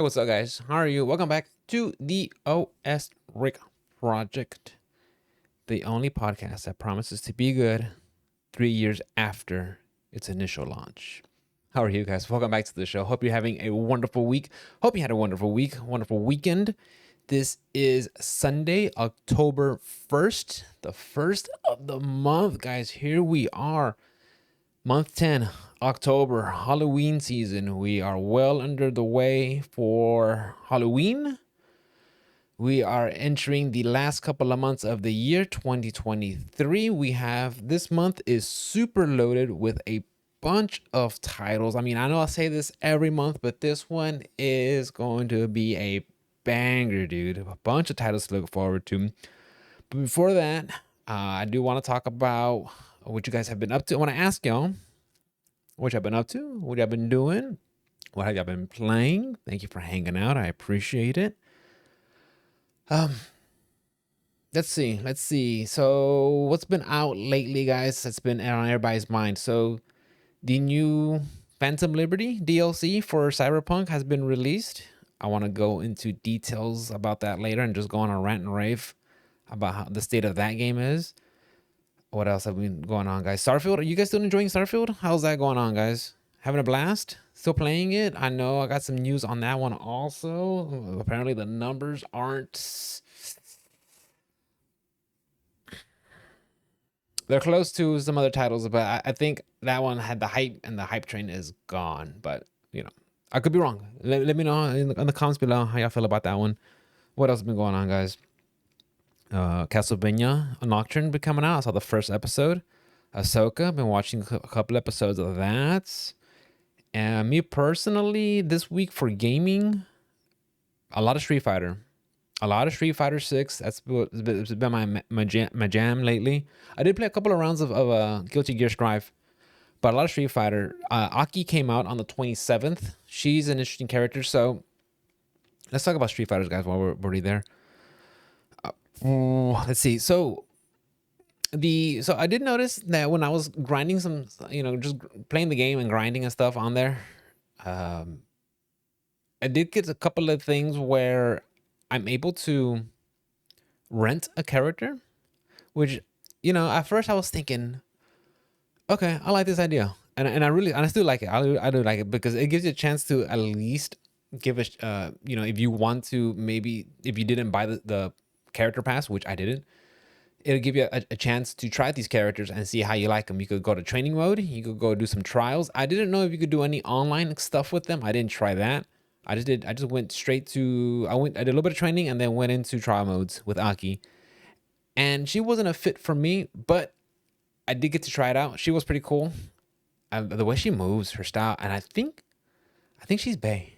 Hey, what's up, guys? How are you? Welcome back to the OS Rick Project, the only podcast that promises to be good 3 years after its initial launch. How are you guys? Welcome back to the show. Hope you're having a wonderful week. Hope you had a wonderful week, wonderful weekend. This is Sunday, October 1st, the first of the month, guys. Here we are. Month 10, October, Halloween season. We are well under the way for Halloween. We are entering the last couple of months of the year 2023. We have this month is super loaded with a bunch of titles. I mean, I know I say this every month, but this one is going to be a banger, dude. A bunch of titles to look forward to. But before that, I do want to talk about what you guys have been up to. I want to ask y'all what y'all been up to, what y'all been doing, what have y'all been playing. Thank you for hanging out. I appreciate it. Let's see. So what's been out lately, guys? That's been on everybody's mind. So the new Phantom Liberty DLC for Cyberpunk has been released. I want to go into details about that later and just go on a rant and rave about how the state of that game is. What else have been going on, guys? Starfield, are you guys still enjoying Starfield? How's that going on, guys? Having a blast? Still playing it? I know I got some news on that one also. Apparently the numbers aren't... They're close to some other titles, but I think that one had the hype, and the hype train is gone. But, you know, I could be wrong. Let me know in the comments below how y'all feel about that one. What else has been going on, guys? Castlevania Nocturne been coming out. I saw the first episode. Ahsoka, been watching a couple episodes of that. And me personally, this week for gaming, a lot of Street Fighter. A lot of Street Fighter 6. That's been my jam lately. I did play a couple of rounds of Guilty Gear Strive, but a lot of Street Fighter. Aki came out on the 27th. She's an interesting character. So let's talk about Street Fighters, guys, while we're already there. Let's see. So I did notice that when I was grinding some, just playing the game and grinding and stuff on there, I did get a couple of things where I'm able to rent a character, which, at first I was thinking, okay, I like this idea. And I still like it. I do like it because it gives you a chance to at least give a, if you want to, maybe if you didn't buy the character pass, which I didn't, it'll give you a chance to try these characters and see how you like them. You could go to training mode. You could go do some trials. I didn't know if you could do any online stuff with them. I didn't try that. I just went straight to, I did a little bit of training and then went into trial modes with Aki. And she wasn't a fit for me, but I did get to try it out. She was pretty cool. The way she moves, her style, and I think she's bae.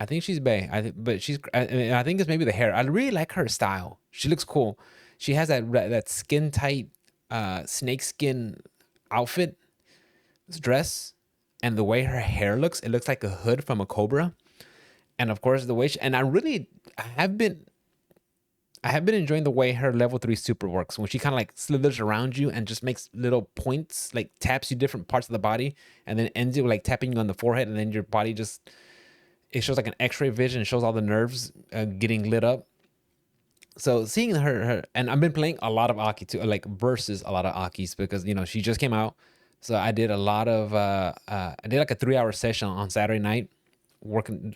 I think she's bae. I think it's maybe the hair. I really like her style. She looks cool. She has that skin tight, snake skin outfit, dress, and the way her hair looks, it looks like a hood from a cobra. And of course, the way I have been enjoying the way her level 3 super works, when she kind of like slithers around you and just makes little points, like taps you different parts of the body, and then ends it with like tapping you on the forehead, and then your body it shows like an X-ray vision. It shows all the nerves getting lit up. So seeing her, and I've been playing a lot of Aki too, like versus a lot of Akis, because she just came out. So I did a lot of I did like a 3-hour session on Saturday night,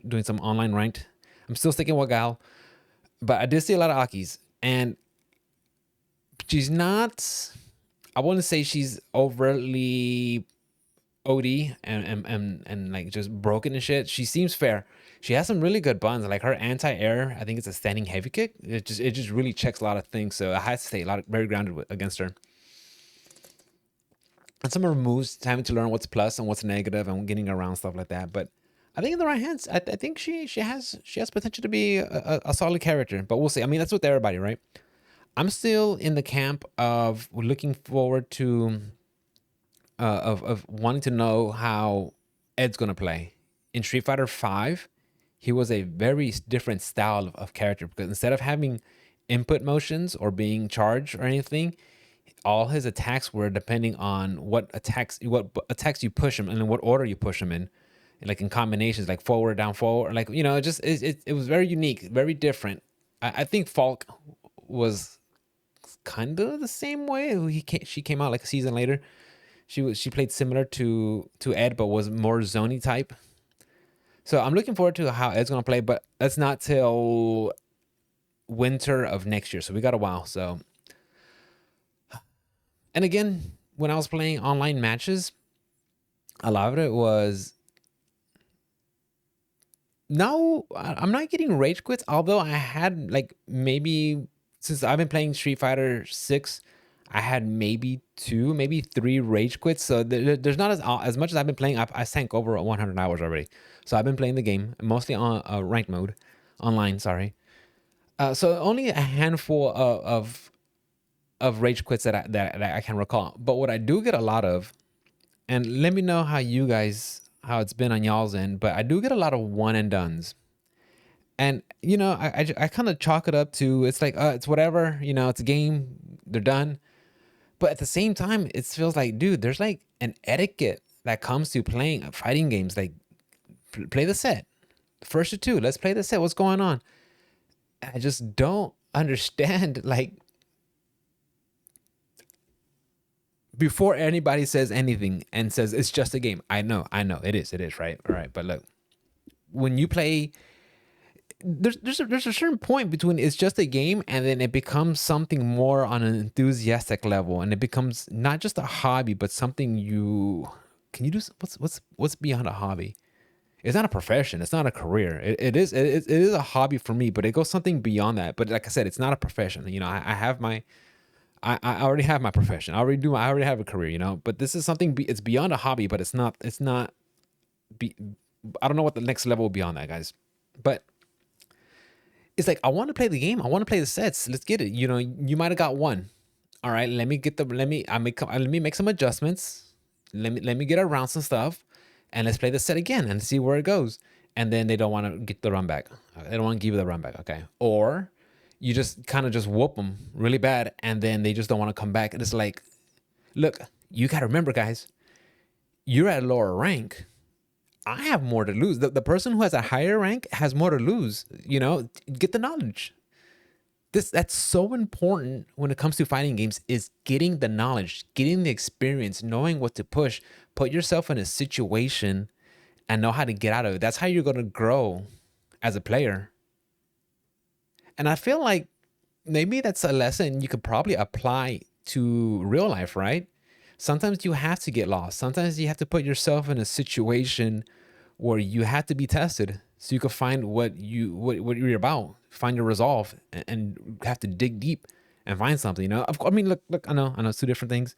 doing some online ranked. I'm still sticking with Gal, but I did see a lot of Akis, and she's not, I wouldn't say she's overtly OD and like just broken and shit. She seems fair. She has some really good buns. Like her anti-air, I think it's a standing heavy kick. It just really checks a lot of things. So I had to stay very grounded against her. And some of her moves, having to learn what's plus and what's negative and getting around stuff like that. But I think in the right hands, I think she has potential to be a solid character. But we'll see. I mean, that's with everybody, right? I'm still in the camp of looking forward to of wanting to know how Ed's gonna play in Street Fighter 5. He was a very different style of character, because instead of having input motions or being charged or anything, all his attacks were depending on what attacks you push him and in what order you push him in. like in combinations, like forward, down, forward, like it was very unique, very different. I think Falk was kind of the same way. She came out like a season later. She played similar to Ed, but was more zony type. So I'm looking forward to how Ed's gonna play, but that's not till winter of next year. So we got a while. So, and again, when I was playing online matches, a lot of it was no, I'm not getting rage quits. Although I had like maybe since I've been playing Street Fighter 6, I had maybe two, maybe three rage quits. So there's not as much as I've been playing. I sank over 100 hours already. So I've been playing the game mostly on ranked mode, online. Sorry. So only a handful of rage quits that I can recall. But what I do get a lot of, and let me know how it's been on y'all's end. But I do get a lot of one and dones. And I kind of chalk it up to it's like it's whatever, it's a game, they're done. But at the same time, it feels like, dude, there's like an etiquette that comes to playing fighting games. Like, play the set, first or two. Let's play the set. What's going on? I just don't understand. Like, before anybody says anything and says it's just a game, I know, it is, right? All right, but look, when you play, there's a certain point between it's just a game and then it becomes something more on an enthusiastic level, and it becomes not just a hobby but something you can you do. What's beyond a hobby? It's not a profession, it's not a career. It is a hobby for me, but it goes something beyond that. But like I said, it's not a profession. I have my I already have my profession. I already have a career, but this is something it's beyond a hobby, but it's not be I don't know what the next level will be on that, guys. But it's like, I want to play the game. I want to play the sets. Let's get it. You might have got one. All right, let me make some adjustments. Let me get around some stuff, and let's play the set again and see where it goes. And then they don't want to get the run back. They don't want to give you the run back. Okay, or you just kind of just whoop them really bad, and then they just don't want to come back. And it's like, look, you got to remember, guys, you're at a lower rank. I have more to lose. The person who has a higher rank has more to lose. Get the knowledge. That's so important when it comes to fighting games, is getting the knowledge, getting the experience, knowing what to push, put yourself in a situation and know how to get out of it. That's how you're going to grow as a player. And I feel like maybe that's a lesson you could probably apply to real life, right? Sometimes you have to get lost. Sometimes you have to put yourself in a situation where you have to be tested so you can find what you're about, find your resolve, and have to dig deep and find something. I mean, look, I know it's two different things,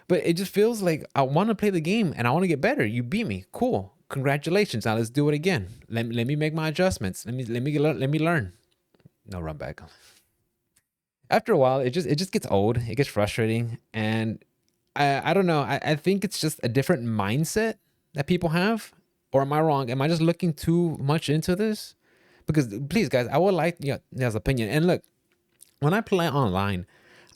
but it just feels like I want to play the game and I want to get better. You beat me, cool, congratulations. Now let's do it again. Let me make my adjustments. Let me learn. No run back. After a while, it just gets old. It gets frustrating, and I don't know. I think it's just a different mindset that people have. Or am I wrong? Am I just looking too much into this? Because please, guys, I would like y'all's opinion. And look, when I play online,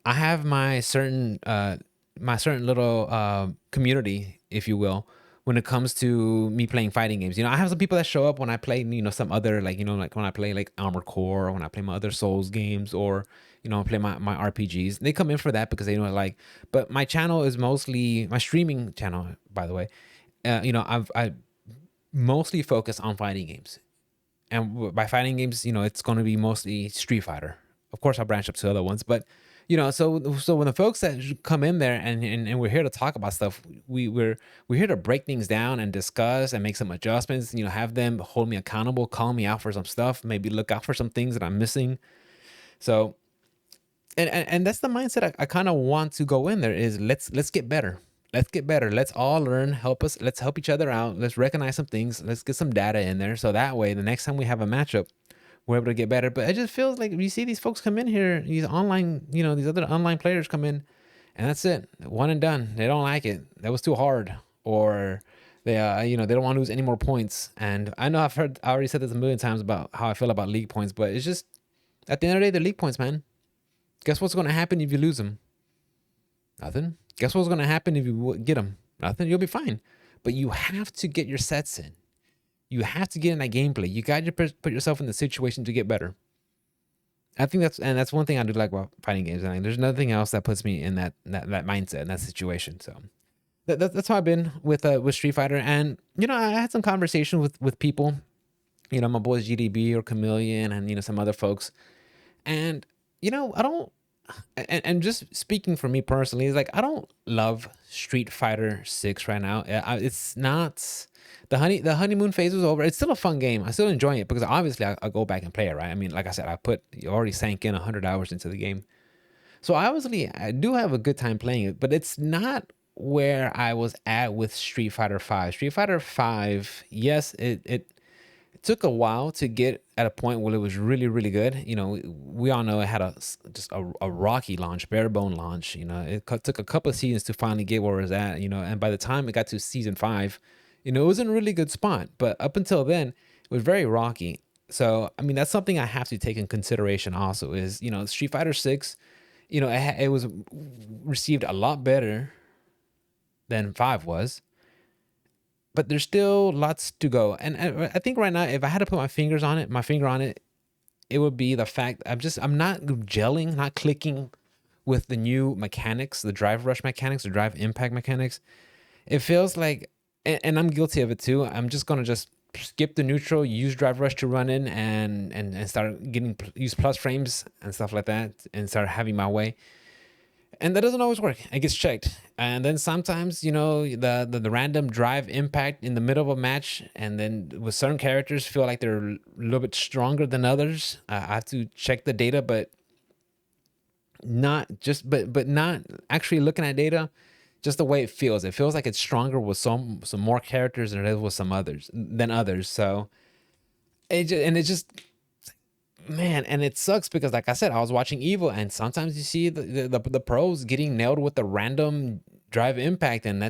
I have my certain little community, if you will, when it comes to me playing fighting games. I have some people that show up when I play, some other, like when I play like Armored Core, or when I play my other Souls games, or I play my RPGs. They come in for that because they know I like. But my channel is mostly my streaming channel, by the way. I mostly focus on fighting games. And by fighting games, it's going to be mostly Street Fighter. Of course, I'll branch up to other ones, but so when the folks that come in there and we're here to talk about stuff, we're here to break things down and discuss and make some adjustments. Have them hold me accountable, call me out for some stuff, maybe look out for some things that I'm missing. So, and that's the mindset I kind of want to go in there. Is let's get better. Let's get better. Let's all learn. Let's help each other out. Let's recognize some things. Let's get some data in there, so that way the next time we have a matchup, we're able to get better. But it just feels like you see these folks come in here, these online, these other online players come in, and that's it, one and done. They don't like it. That was too hard, or they, they don't want to lose any more points. And I know I already said this a million times about how I feel about league points, but it's just at the end of the day, they're league points, man. Guess what's going to happen if you lose them? Nothing. Guess what's going to happen if you get them? Nothing. You'll be fine. But you have to get your sets in. You have to get in that gameplay. You got to put yourself in the situation to get better. I think that's one thing I do like about fighting games. And there's nothing else that puts me in that mindset in that situation. So that's how I've been with Street Fighter. And I had some conversation with people. My boys GDB or Chameleon, and some other folks. And I don't. And just speaking for me personally, is like I don't love Street Fighter 6 right now. It's not the honeymoon phase was over. It's still a fun game. I still enjoy it because obviously I go back and play it. Right. I mean, like I said, you already sank in 100 hours into the game, so obviously I do have a good time playing it. But it's not where I was at with Street Fighter 5. Street Fighter 5, yes, it took a while to get at a point where it was really, really good. We all know it had just a rocky launch, bare bone launch. Took a couple of seasons to finally get where it was at. And by the time it got to season 5, it was in a really good spot. But up until then, it was very rocky. So I mean, that's something I have to take in consideration. Also, is Street Fighter 6. It was received a lot better than 5 was, but there's still lots to go. And I think right now, if I had to put my finger on it, it would be the fact I'm not gelling, not clicking with the new mechanics, the drive rush mechanics, the drive impact mechanics. It feels like, and I'm guilty of it too. I'm just gonna just skip the neutral, use drive rush to run in and start use plus frames and stuff like that, and start having my way. And that doesn't always work. It gets checked, and then sometimes the random drive impact in the middle of a match, and then with certain characters feel like they're a little bit stronger than others. I have to check the data, but not just but not actually looking at data. Just the way it feels. It feels like it's stronger with some more characters than it is with some others. So it just, man, and it sucks because, like I said, I was watching Evo, and sometimes you see the pros getting nailed with the random drive impact, and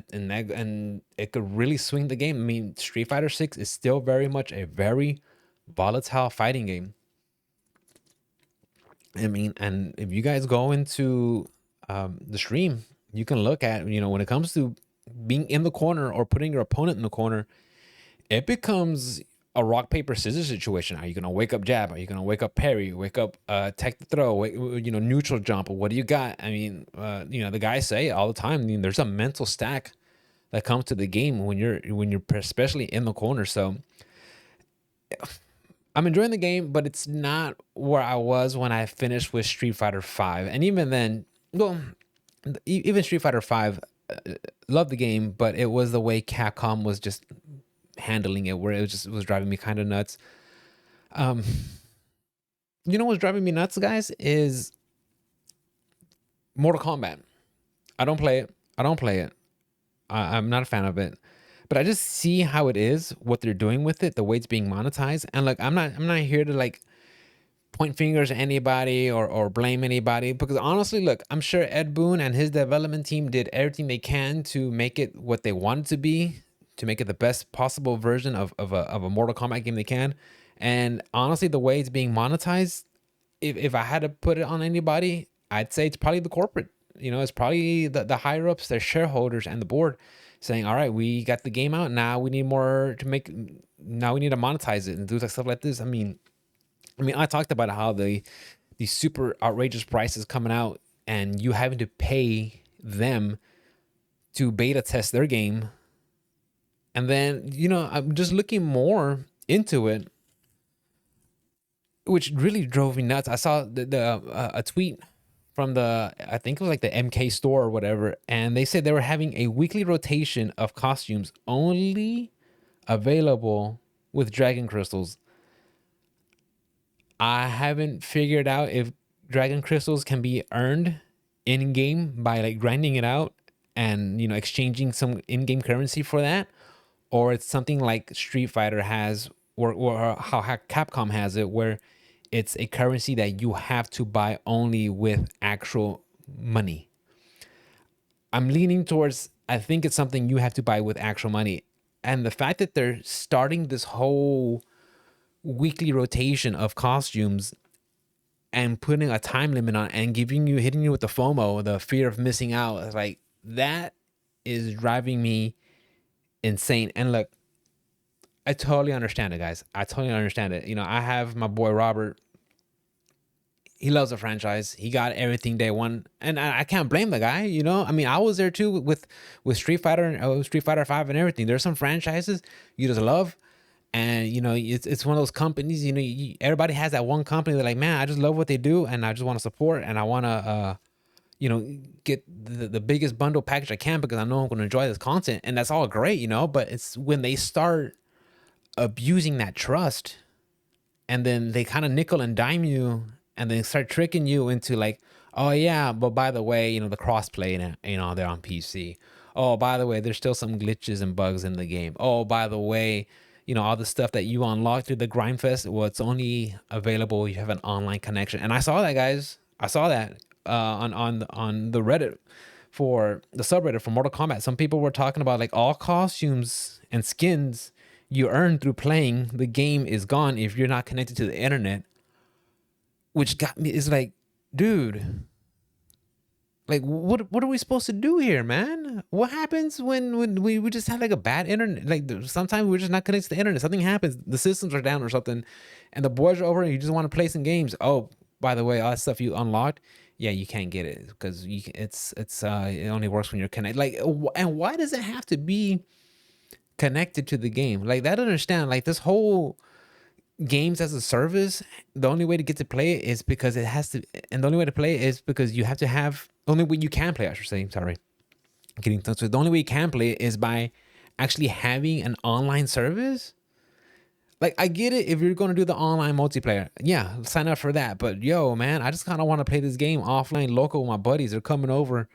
it could really swing the game. I mean, Street Fighter 6 is still very much a very volatile fighting game. I mean, and if you guys go into the stream, you can look at, when it comes to being in the corner or putting your opponent in the corner, it becomes a rock paper scissors situation. Are you gonna wake up jab? Are you gonna wake up parry? Wake up tech to throw? Neutral jump? What do you got? I mean, the guys say all the time. I mean, there's a mental stack that comes to the game when you're especially in the corner. So I'm enjoying the game, but it's not where I was when I finished with Street Fighter 5. And even then, well, even Street Fighter 5, loved the game, but it was the way Capcom was just handling it, where it was driving me kind of nuts. Um, what's driving me nuts, guys, is Mortal Kombat. I don't play it. I'm not a fan of it, but I just see how it is, what they're doing with it, the way it's being monetized. And look, I'm not here to like point fingers at anybody or blame anybody, because honestly, look, I'm sure Ed Boon and his development team did everything they can to make it what they wanted to be, to make it the best possible version of a Mortal Kombat game they can. And honestly, the way it's being monetized, if I had to put it on anybody, I'd say it's probably the corporate. It's probably the higher ups, their shareholders, and the board saying, all right, we got the game out. Now we need more to make. Now we need to monetize it and do stuff like this. I mean, I talked about how these super outrageous prices coming out, and you having to pay them to beta test their game. And then, I'm just looking more into it, which really drove me nuts. I saw a tweet from I think it was like the MK store or whatever, and they said they were having a weekly rotation of costumes only available with dragon crystals. I haven't figured out if dragon crystals can be earned in game by like grinding it out and exchanging some in-game currency for that, or it's something like Street Fighter has, or how Capcom has it, where it's a currency that you have to buy only with actual money. I'm leaning towards, I think it's something you have to buy with actual money. And the fact that they're starting this whole weekly rotation of costumes and putting a time limit on and hitting you with the FOMO, the fear of missing out, like that is driving me insane. And look, I totally understand it, guys. I totally understand it. I have my boy Robert. He loves the franchise. He got everything day one, and I can't blame the guy. I mean, I was there too with Street Fighter and Street Fighter Five and everything. There's some franchises you just love, and it's one of those companies. Everybody has that one company. They're like, man, I just love what they do, and I just want to support, and I want to get the biggest bundle package I can because I know I'm going to enjoy this content, and that's all great, but it's when they start abusing that trust, and then they kind of nickel and dime you, and then start tricking you into like, oh yeah, but by the way, the crossplay, and they're on PC. Oh, by the way, there's still some glitches and bugs in the game. Oh, by the way, all the stuff that you unlocked through the grind fest, well, it's only available if you have an online connection. And I saw that, guys. I saw that on the Reddit, for the subreddit for Mortal Kombat. Some people were talking about like all costumes and skins you earn through playing the game is gone if you're not connected to the internet, which got me, is like, dude, like what are we supposed to do here, man? What happens when we just have like a bad internet? Like sometimes we're just not connected to the internet. Something happens, the systems are down or something, and the boys are over and you just want to play some games. Oh, by the way, all that stuff you unlocked, yeah, you can't get it because it only works when you're connected. Like, and why does it have to be connected to the game? Like, that, understand, like this whole games as a service, the only way to get to play it is because it has to, and the only way to play it is because you have to have, the only way you can play, I should say, sorry, getting so the only way you can play it is by actually having an online service. Like, I get it if you're going to do the online multiplayer, yeah, sign up for that. But yo, man, I just kind of want to play this game offline, local with my buddies. They're coming over,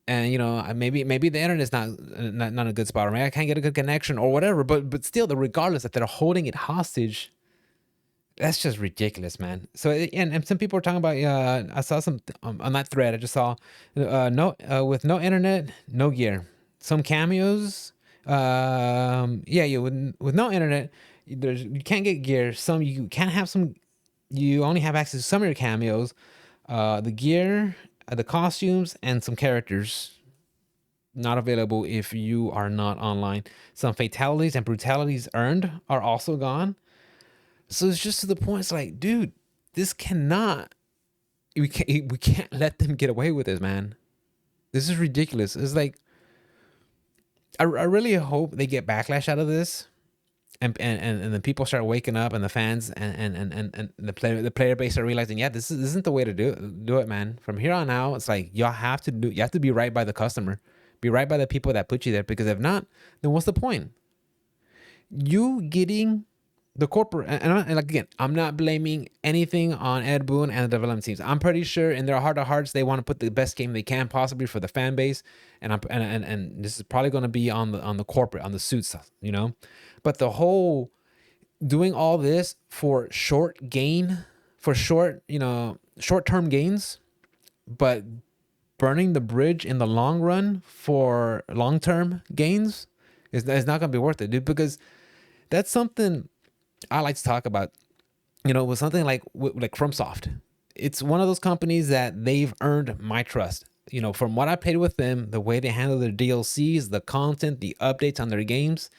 and maybe the internet's not a good spot, or maybe I can't get a good connection or whatever. But still, regardless that they're holding it hostage, that's just ridiculous, man. So, and some people are talking about. I saw some on that thread. I just saw no with no internet, no gear. Some cameos. Yeah, with no internet, you can't get gear. Some you can't have some. You only have access to some of your cameos, the gear, the costumes, and some characters not available if you are not online. Some fatalities and brutalities earned are also gone. So it's just to the point. It's like, dude, this cannot. We can't let them get away with this, man. This is ridiculous. It's like, I really hope they get backlash out of this, and the people start waking up, and the fans and the player base are realizing, yeah, this isn't the way to do it, man. From here on out, it's like you have to be right by the customer, be right by the people that put you there, because if not, then what's the point? You getting the corporate, and like, again, I'm not blaming anything on Ed Boon and the development teams. I'm pretty sure in their heart of hearts they want to put the best game they can possibly for the fan base, and this is probably going to be on the corporate, on the suits, But the whole doing all this for short term gains, but burning the bridge in the long run for long term gains is not going to be worth it, dude. Because that's something I like to talk about, with something like FromSoft. It's one of those companies that they've earned my trust. From what I played with them, the way they handle their DLCs, the content, the updates on their games.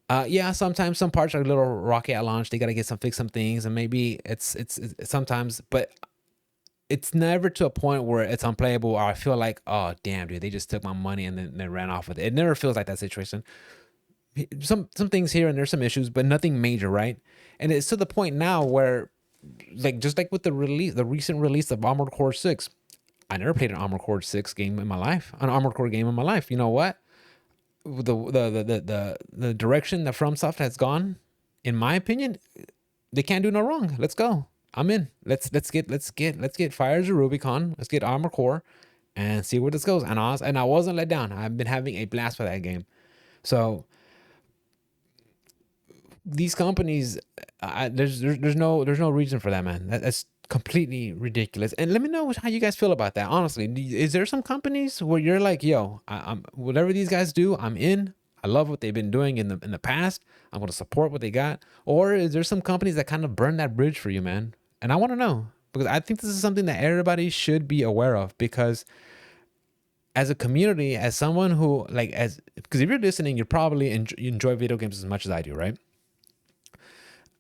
Yeah, sometimes some parts are a little rocky at launch. They got to fix some things, and maybe it's sometimes, but it's never to a point where it's unplayable or I feel like, oh damn, dude, they just took my money and then they ran off with it. It never feels like that situation. Some things here and there's some issues, but nothing major, right? And it's to the point now where, like, just like with the recent release of Armored Core 6, I never played an Armored Core 6 game in my life, an Armored Core game in my life. You know what? The direction that FromSoft has gone, in my opinion, they can't do no wrong. Let's go. I'm in. Let's get Fires of Rubicon. Let's get Armored Core, and see where this goes. And I wasn't let down. I've been having a blast with that game. So these companies, there's no reason for that, man. That's completely ridiculous. And let me know how you guys feel about that. Honestly, is there some companies where you're like, yo, I'm whatever these guys do, I'm in. I love what they've been doing in the past. I'm going to support what they got. Or is there some companies that kind of burn that bridge for you, man? And I want to know, because I think this is something that everybody should be aware of, because as a community, as someone who like as because if you're listening, you probably you enjoy video games as much as I do, right?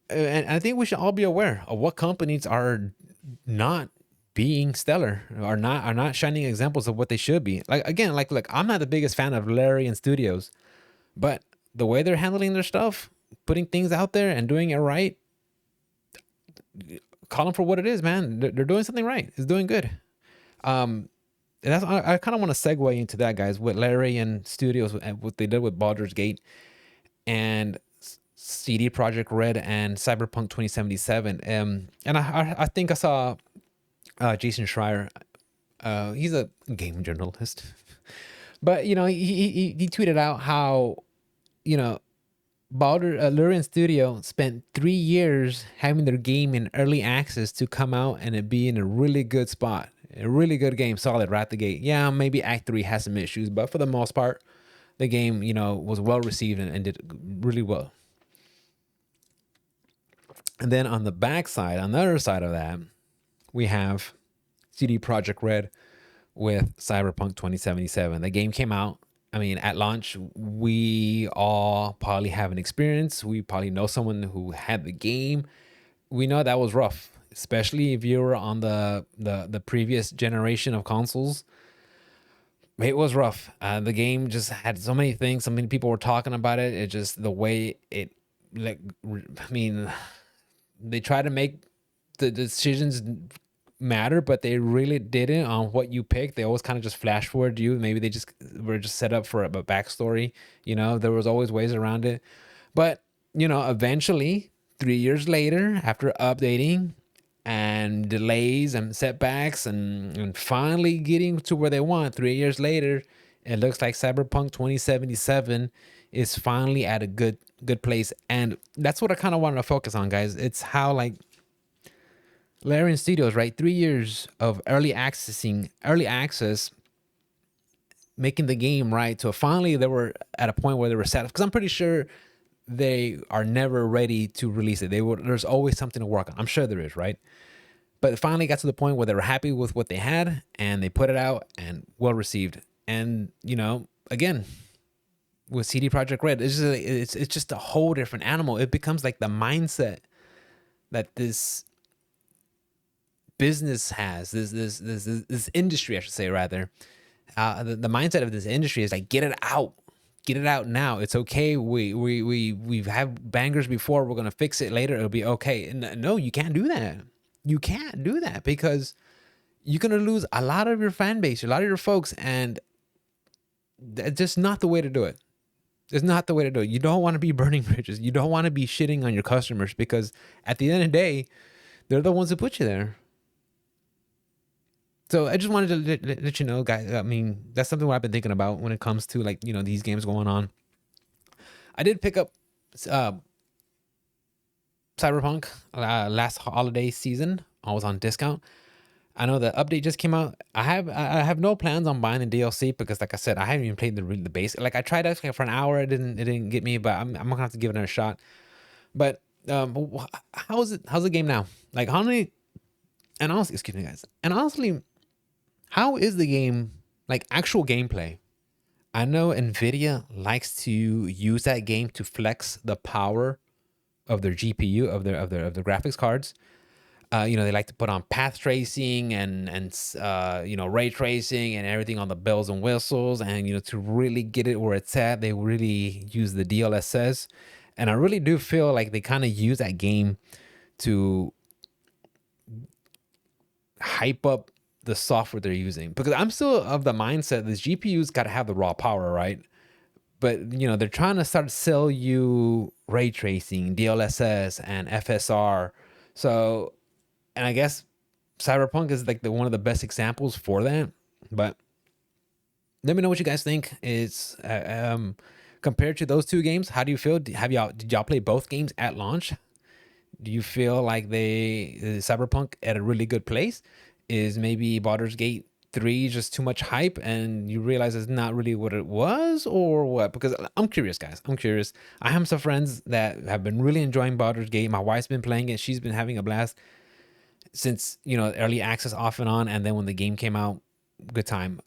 And I think we should all be aware of what companies are not being stellar, are not shining examples of what they should be. Like again, like I'm not the biggest fan of Larry and Studios, but the way they're handling their stuff, putting things out there and doing it right, call them for what it is, man. They're doing something right. It's doing good. And that's I kind of want to segue into that, guys, with Larry and Studios and what they did with Baldur's Gate and CD Project Red and Cyberpunk 2077. And I think I saw Jason Schreier. He's a game journalist, but he tweeted out how you know Lurian Studio spent 3 years having their game in early access to come out and it be in a really good spot. A really good game, solid right at the gate. Yeah, maybe Act 3 has some issues, but for the most part, the game, was well received and did really well. And then on the backside, on the other side of that, we have CD Projekt Red with Cyberpunk 2077. The game came out. I mean, at launch, we all probably have an experience. We probably know someone who had the game. We know that was rough, especially if you were on the previous generation of consoles. It was rough. The game just had so many things. So many people were talking about it. It just the way it, like, I mean, they try to make the decisions matter, but they really didn't on what you picked. They always kind of just flash forward you. Maybe they just were just set up for a backstory. There was always ways around it. But, eventually, 3 years later, after updating and delays and setbacks and finally getting to where they want, 3 years later, it looks like Cyberpunk 2077 is finally at a good place. And that's what I kind of wanted to focus on, guys. It's how, like, Larian Studios, right? 3 years of early access, making the game right. So finally, they were at a point where they were set. Because I'm pretty sure they are never ready to release it. There's always something to work on. I'm sure there is, right? But it finally got to the point where they were happy with what they had, and they put it out and well received. And again, with CD Projekt Red, it's just a whole different animal. It becomes like the mindset that this business has, this industry, I should say, rather. The mindset of this industry is like, get it out now. It's okay. We've had bangers before. We're gonna fix it later. It'll be okay. And no, you can't do that. You can't do that because you're gonna lose a lot of your fan base, a lot of your folks, and that's just not the way to do it. It's not the way to do it. You don't want to be burning bridges. You don't want to be shitting on your customers because at the end of the day, they're the ones who put you there. So I just wanted to let you know, guys. I mean, that's something what I've been thinking about when it comes to, like, these games going on. I did pick up Cyberpunk last holiday season. I was on discount. I know the update just came out. I have no plans on buying the DLC because, like I said, I haven't even played the base. Like, I tried actually for an hour. It didn't get me, but I'm gonna have to give it another shot. But how's the game now? Like, how many? And honestly, excuse me, guys. And honestly, how is the game, like, actual gameplay? I know Nvidia likes to use that game to flex the power of their GPU, of their graphics cards. They like to put on path tracing and ray tracing and everything on the bells and whistles, and to really get it where it's at, they really use the DLSS. And I really do feel like they kind of use that game to hype up the software they're using, because I'm still of the mindset this GPU's got to have the raw power, right? But they're trying to start to sell you ray tracing, DLSS, and FSR. So, and I guess Cyberpunk is like one of the best examples for that. But let me know what you guys think is compared to those two games. How do you feel? Did y'all play both games at launch? Do you feel like Cyberpunk at a really good place? Is maybe Baldur's Gate 3 just too much hype and you realize it's not really what it was, or what? Because I'm curious, guys. I'm curious. I have some friends that have been really enjoying Baldur's Gate. My wife's been playing it. She's been having a blast since, early access off and on. And then when the game came out, good time.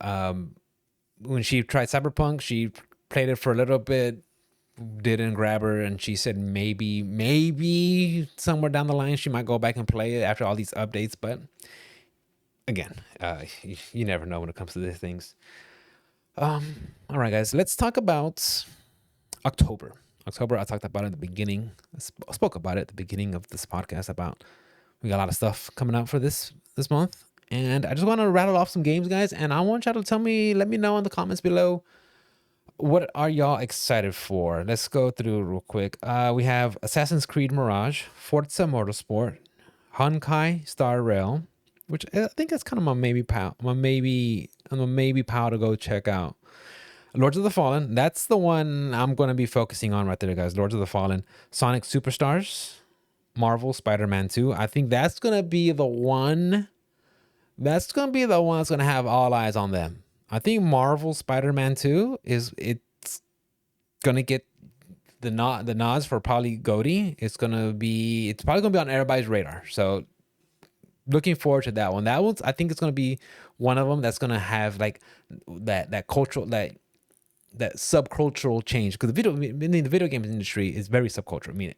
when she tried Cyberpunk, she played it for a little bit, didn't grab her, and she said maybe somewhere down the line she might go back and play it after all these updates. But again, you never know when it comes to these things. All right, guys, let's talk about October. October, I talked about it at the beginning. I spoke about it at the beginning of this podcast about we got a lot of stuff coming out for this month, and I just want to rattle off some games, guys. And I want y'all to let me know in the comments below, what are y'all excited for? Let's go through real quick. We have Assassin's Creed Mirage, Forza Motorsport, Honkai Star Rail, which I think that's kind of my maybe pal, my maybe pal to go check out. Lords of the Fallen, that's the one I'm going to be focusing on right there, guys. Lords of the Fallen, Sonic Superstars, Marvel Spider-Man 2. I think that's going to be the one. That's going to be the one that's going to have all eyes on them. I think Marvel Spider-Man 2 it's going to get the nods for probably GOTY. It's probably going to be on everybody's radar. So looking forward to that one. That one's, I think it's going to be one of them that's going to have like that cultural, that subcultural change, because the video games industry is very subcultural. I mean,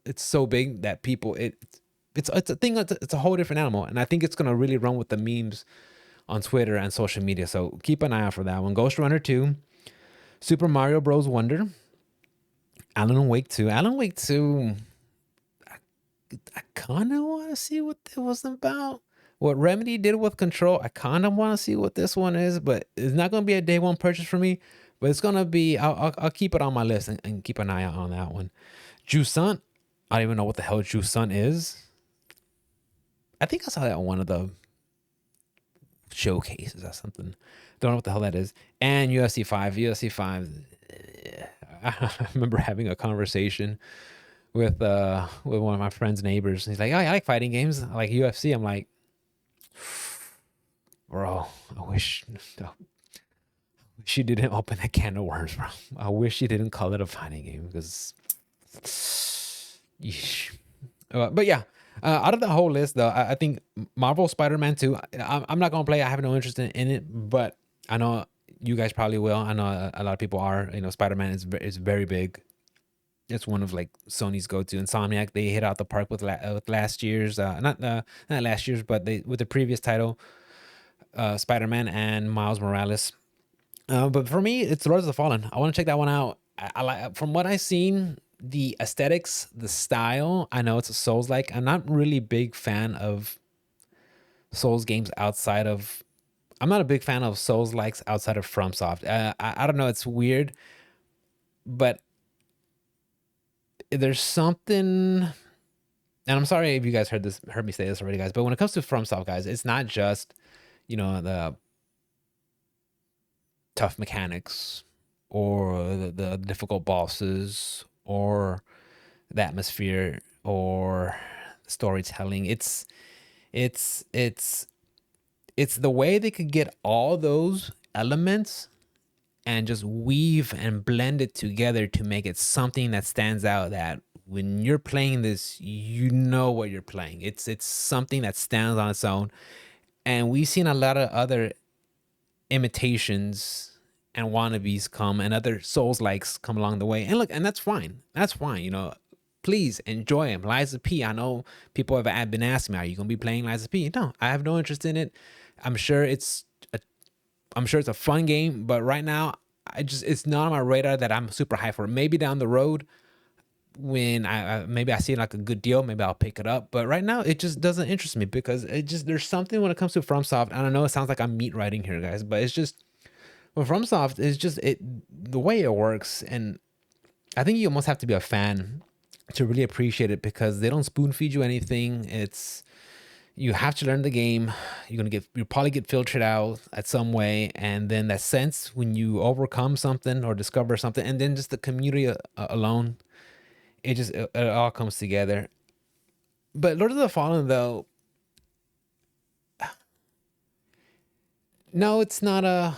it's so big that people it's a thing. It's a whole different animal, and I think it's gonna really run with the memes on Twitter and social media. So keep an eye out for that one. Ghost Runner 2, Super Mario Bros. Wonder, Alan Wake 2. Alan Wake 2. I kind of want to see what it was about. What Remedy did with Control, I kind of want to see what this one is, but it's not going to be a day one purchase for me. But it's going to be, I'll keep it on my list and keep an eye out on that one. Jusant, I don't even know what the hell Jusant is. I think I saw that on one of the showcases or something. Don't know what the hell that is. And UFC 5. UFC 5, I remember having a conversation with one of my friend's neighbors. He's like, "Oh, I like fighting games. I like UFC." I'm like, bro, I wish she didn't open that can of worms, bro. I wish she didn't call it a fighting game, because yeesh. But yeah, out of the whole list though, I think Marvel Spider-Man 2, I'm not gonna play. I have no interest in it, but I know you guys probably will. I know a lot of people are. Spider-Man is very big. It's one of like Sony's go-to. Insomniac, they hit out the park with last year's not last year's, but with the previous title, Spider-Man and Miles Morales. But for me, it's Lords of the Fallen. I want to check that one out. I like, from what I've seen, the aesthetics, the style. I know it's a Souls-like. I'm not really big fan of Souls games outside of. I'm not a big fan of Souls-likes outside of FromSoft. I don't know. It's weird, but there's something, and I'm sorry if you guys heard me say this already, guys, but when it comes to FromSoft, guys, it's not just the tough mechanics or the difficult bosses or the atmosphere or storytelling. It's the way they could get all those elements and just weave and blend it together to make it something that stands out, that when you're playing this, you know what you're playing. It's something that stands on its own. And we've seen a lot of other imitations and wannabes come, and other Souls likes come along the way. And look, and that's fine. That's fine. Please enjoy them. Liza P. I know people have been asking me, are you gonna be playing Liza P? No, I have no interest in it. I'm sure it's a fun game, but right now it's not on my radar that I'm super high for. Maybe down the road, when maybe I see like a good deal, maybe I'll pick it up. But right now, it just doesn't interest me, because there's something when it comes to FromSoft. I don't know, it sounds like I'm meat writing here, guys, but it's just, well, FromSoft is just the way it works, and I think you almost have to be a fan to really appreciate it, because they don't spoon feed you anything. You have to learn the game. You'll probably get filtered out at some way, and then that sense when you overcome something or discover something, and then just the community alone, it all comes together. But Lord of the Fallen, though, it's not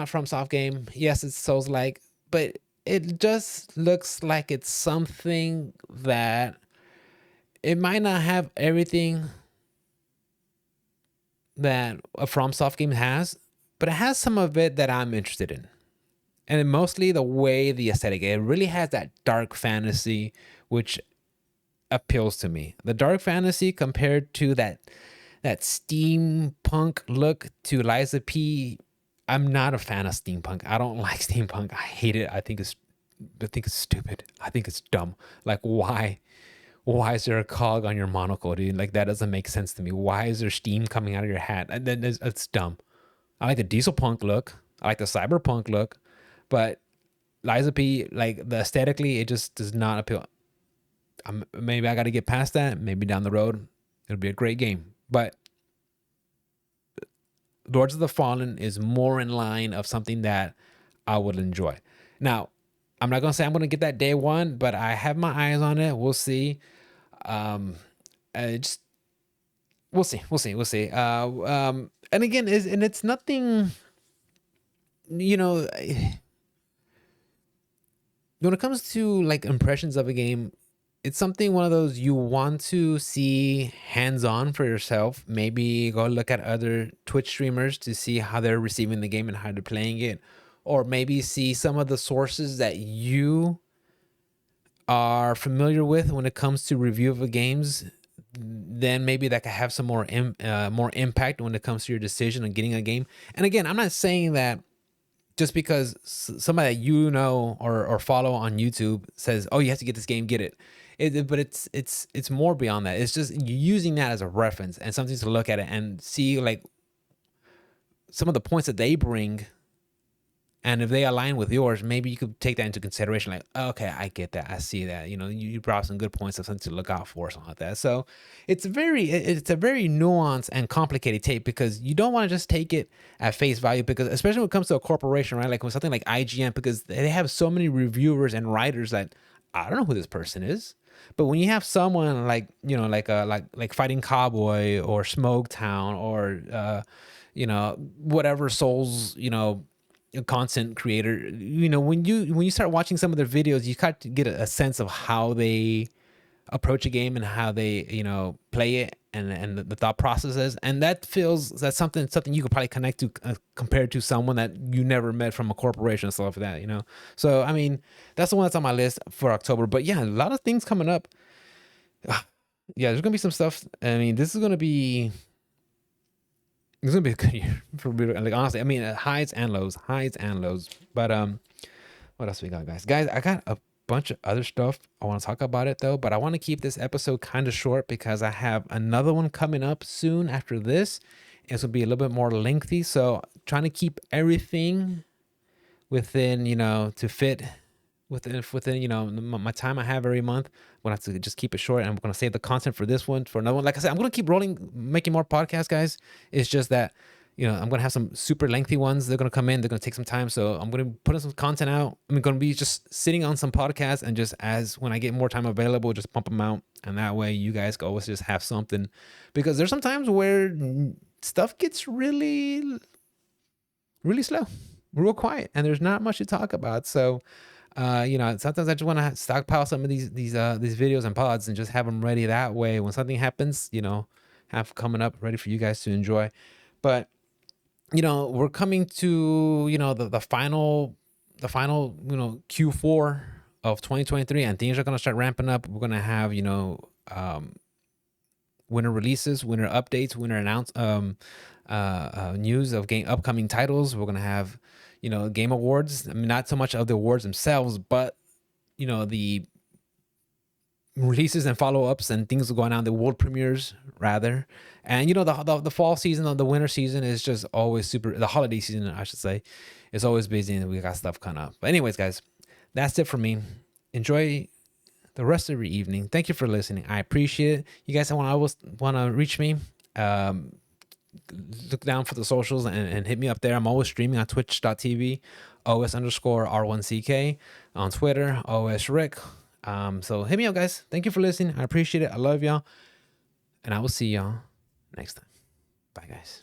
from Soft Game. Yes, it's Souls like, but it just looks like it's something that it might not have everything that a FromSoft game has, but it has some of it that I'm interested in. And mostly the way the aesthetic, it really has that dark fantasy, which appeals to me. The dark fantasy compared to that steampunk look to Liza P. I'm not a fan of steampunk. I don't like steampunk. I hate it. I think it's stupid. I think it's dumb. Like why is there a cog on your monocle, dude? Like that doesn't make sense to me. Why is there steam coming out of your hat? And then it's dumb. I like the diesel punk look. I like the cyberpunk look, but Liza P, like the aesthetically, it just does not appeal. Maybe I got to get past that. Maybe down the road, it'll be a great game. But Lords of the Fallen is more in line of something that I would enjoy. Now, I'm not gonna say I'm gonna get that day one, but I have my eyes on it. We'll see. Um, just we'll see. And again, it's nothing. You know, when it comes to like impressions of a game, it's something one of those you want to see hands on for yourself. Maybe go look at other Twitch streamers to see how they're receiving the game and how they're playing it, or maybe see some of the sources that you are familiar with when it comes to review of the games. Then maybe that could have some more impact when it comes to your decision on getting a game. And again, I'm not saying that just because somebody that you know or follow on YouTube says, "Oh, you have to get this game, get it." But it's more beyond that. It's just using that as a reference and something to look at it and see like some of the points that they bring, and if they align with yours, maybe you could take that into consideration. Like, okay, I get that, I see that. You brought some good points of something to look out for, or something like that. So it's a very nuanced and complicated take, because you don't want to just take it at face value, because especially when it comes to a corporation, right? Like with something like IGN, because they have so many reviewers and writers that I don't know who this person is. But when you have someone like like Fighting Cowboy or Smoke Town or whatever Souls content creator, when you start watching some of their videos, you got to get a sense of how they approach a game and how they play it, and the thought processes, and that's something you could probably connect to, compared to someone that you never met from a corporation and stuff like that. So I mean, that's the one that's on my list for October. But yeah, a lot of things coming up. Yeah, there's gonna be some stuff. I mean, this is gonna be it's gonna be a good year for like, honestly. I mean, highs and lows. But what else we got, guys? Guys, I got a bunch of other stuff I want to talk about it though, but I want to keep this episode kind of short because I have another one coming up soon after this. This will be a little bit more lengthy, so trying to keep everything within to fit within my time I have every month. I'm gonna have to just keep it short, and I'm gonna save the content for this one for another one. Like I said, I'm gonna keep rolling, making more podcasts, guys. It's just that I'm gonna have some super lengthy ones. They're gonna come in. They're gonna take some time, so I'm gonna put some content out. I'm gonna be just sitting on some podcasts, and just as when I get more time available, just pump them out, and that way you guys can always just have something. Because there's some times where stuff gets really, really slow, real quiet, and there's not much to talk about. So sometimes I just want to stockpile some of these videos and pods and just have them ready. That way, when something happens, have coming up ready for you guys to enjoy. But we're coming to the final Q4 of 2023, and things are gonna start ramping up. We're gonna have winter releases, winter updates, winter news of upcoming titles. We're gonna have game awards. I mean, not so much of the awards themselves, but the releases and follow-ups and things going on, the world premieres rather. And the fall season or the winter season is just always the holiday season, I should say, is always busy, and we got stuff coming up. But anyways, guys, that's it for me. Enjoy the rest of your evening. Thank you for listening. I appreciate it. You guys want to reach me, look down for the socials and hit me up there. I'm always streaming on twitch.tv, OS_R1CK, on Twitter, OSRick. So hit me up, guys. Thank you for listening. I appreciate it. I love y'all. And I will see y'all next time. Bye, guys.